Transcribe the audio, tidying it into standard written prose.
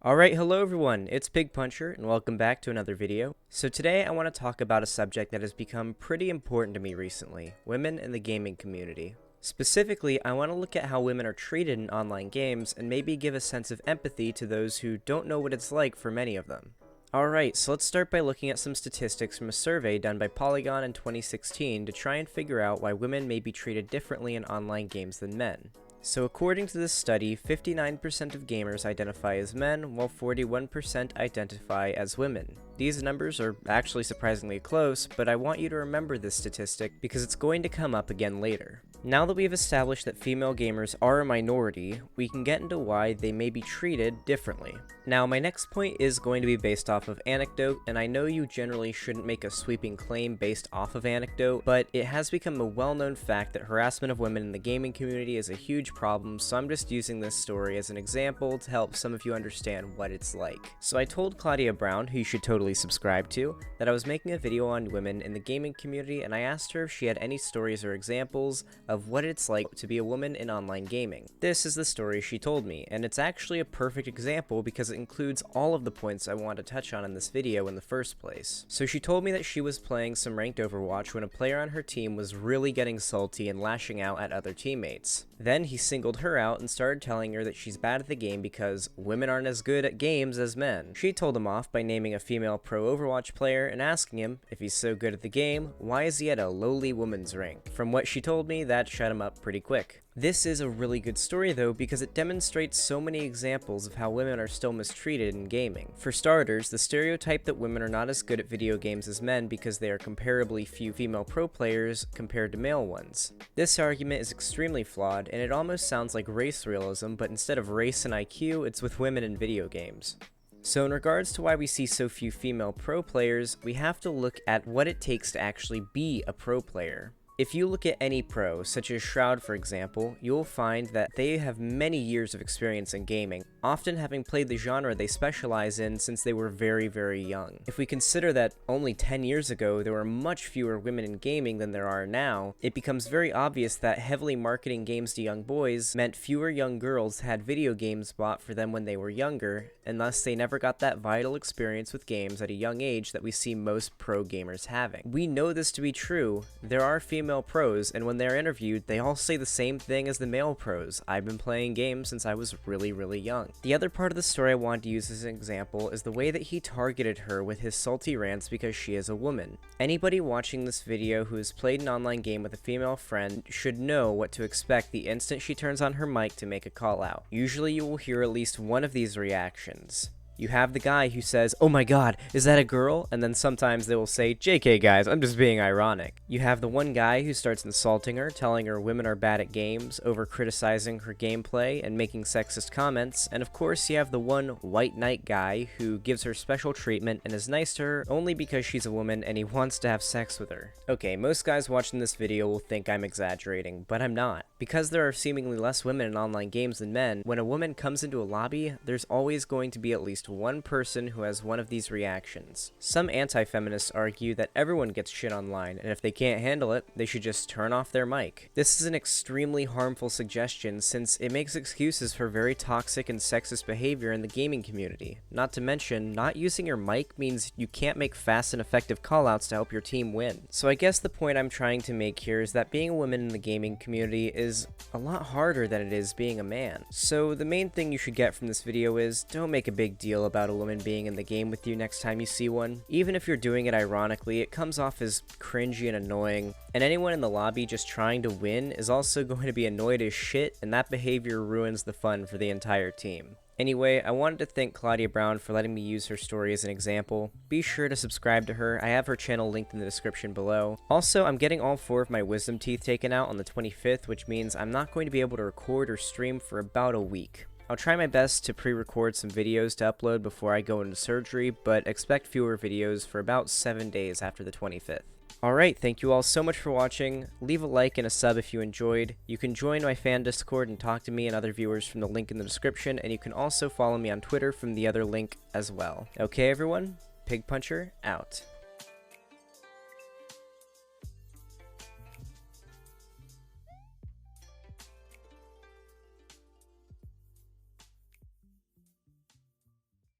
Alright, hello everyone, it's Pig Puncher, and welcome back to another video. So today I want to talk about a subject that has become pretty important to me recently, women in the gaming community. Specifically, I want to look at how women are treated in online games, and maybe give a sense of empathy to those who don't know what it's like for many of them. Alright, so let's start by looking at some statistics from a survey done by Polygon in 2016 to try and figure out why women may be treated differently in online games than men. So according to this study, 59% of gamers identify as men, while 41% identify as women. These numbers are actually surprisingly close, but I want you to remember this statistic because it's going to come up again later. Now that we've established that female gamers are a minority, we can get into why they may be treated differently. Now, my next point is going to be based off of anecdote, and I know you generally shouldn't make a sweeping claim based off of anecdote, but it has become a well-known fact that harassment of women in the gaming community is a huge problem, so I'm just using this story as an example to help some of you understand what it's like. So I told Claudia Brown, who you should totally subscribe to, that I was making a video on women in the gaming community, and I asked her if she had any stories or examples of what it's like to be a woman in online gaming. This is the story she told me, and it's actually a perfect example because it includes all of the points I want to touch on in this video in the first place. So she told me that she was playing some ranked Overwatch when a player on her team was really getting salty and lashing out at other teammates. Then he singled her out and started telling her that she's bad at the game because women aren't as good at games as men. She told him off by naming a female pro Overwatch player and asking him, if he's so good at the game, why is he at a lowly woman's rank? From what she told me, that shut him up pretty quick. This is a really good story though because it demonstrates so many examples of how women are still mistreated in gaming. For starters, the stereotype that women are not as good at video games as men because they are comparably few female pro players compared to male ones. This argument is extremely flawed and it almost sounds like race realism, but instead of race and IQ, it's with women in video games. So in regards to why we see so few female pro players, we have to look at what it takes to actually be a pro player. If you look at any pro, such as Shroud for example, you'll find that they have many years of experience in gaming, often having played the genre they specialize in since they were very young. If we consider that only 10 years ago there were much fewer women in gaming than there are now, it becomes very obvious that heavily marketing games to young boys meant fewer young girls had video games bought for them when they were younger, and thus they never got that vital experience with games at a young age that we see most pro gamers having. We know this to be true. There are female pros, and when they're interviewed, they all say the same thing as the male pros. I've been playing games since I was really young. The other part of the story I wanted to use as an example is the way that he targeted her with his salty rants because she is a woman. Anybody watching this video who has played an online game with a female friend should know what to expect the instant she turns on her mic to make a call out. Usually you will hear at least one of these reactions. You have the guy who says, "Oh my god, is that a girl?" And then sometimes they will say, "JK guys, I'm just being ironic." You have the one guy who starts insulting her, telling her women are bad at games, over criticizing her gameplay, and making sexist comments. And of course you have the one white knight guy who gives her special treatment and is nice to her only because she's a woman and he wants to have sex with her. Okay, most guys watching this video will think I'm exaggerating, but I'm not. Because there are seemingly less women in online games than men, when a woman comes into a lobby, there's always going to be at least one person who has one of these reactions. Some anti-feminists argue that everyone gets shit online, and if they can't handle it, they should just turn off their mic. This is an extremely harmful suggestion since it makes excuses for very toxic and sexist behavior in the gaming community. Not to mention, not using your mic means you can't make fast and effective callouts to help your team win. So I guess the point I'm trying to make here is that being a woman in the gaming community is a lot harder than it is being a man. So the main thing you should get from this video is, don't make a big deal about a woman being in the game with you next time you see one. Even if you're doing it ironically, it comes off as cringy and annoying, and anyone in the lobby just trying to win is also going to be annoyed as shit, and that behavior ruins the fun for the entire team. Anyway, I wanted to thank Claudia Brown for letting me use her story as an example. Be sure to subscribe to her. I have her channel linked in the description below. Also, I'm getting all 4 of my wisdom teeth taken out on the 25th, which means I'm not going to be able to record or stream for about a week. I'll try my best to pre-record some videos to upload before I go into surgery, but expect fewer videos for about 7 days after the 25th. Alright, thank you all so much for watching. Leave a like and a sub if you enjoyed. You can join my fan Discord and talk to me and other viewers from the link in the description, and you can also follow me on Twitter from the other link as well. Okay everyone, Pig Puncher out.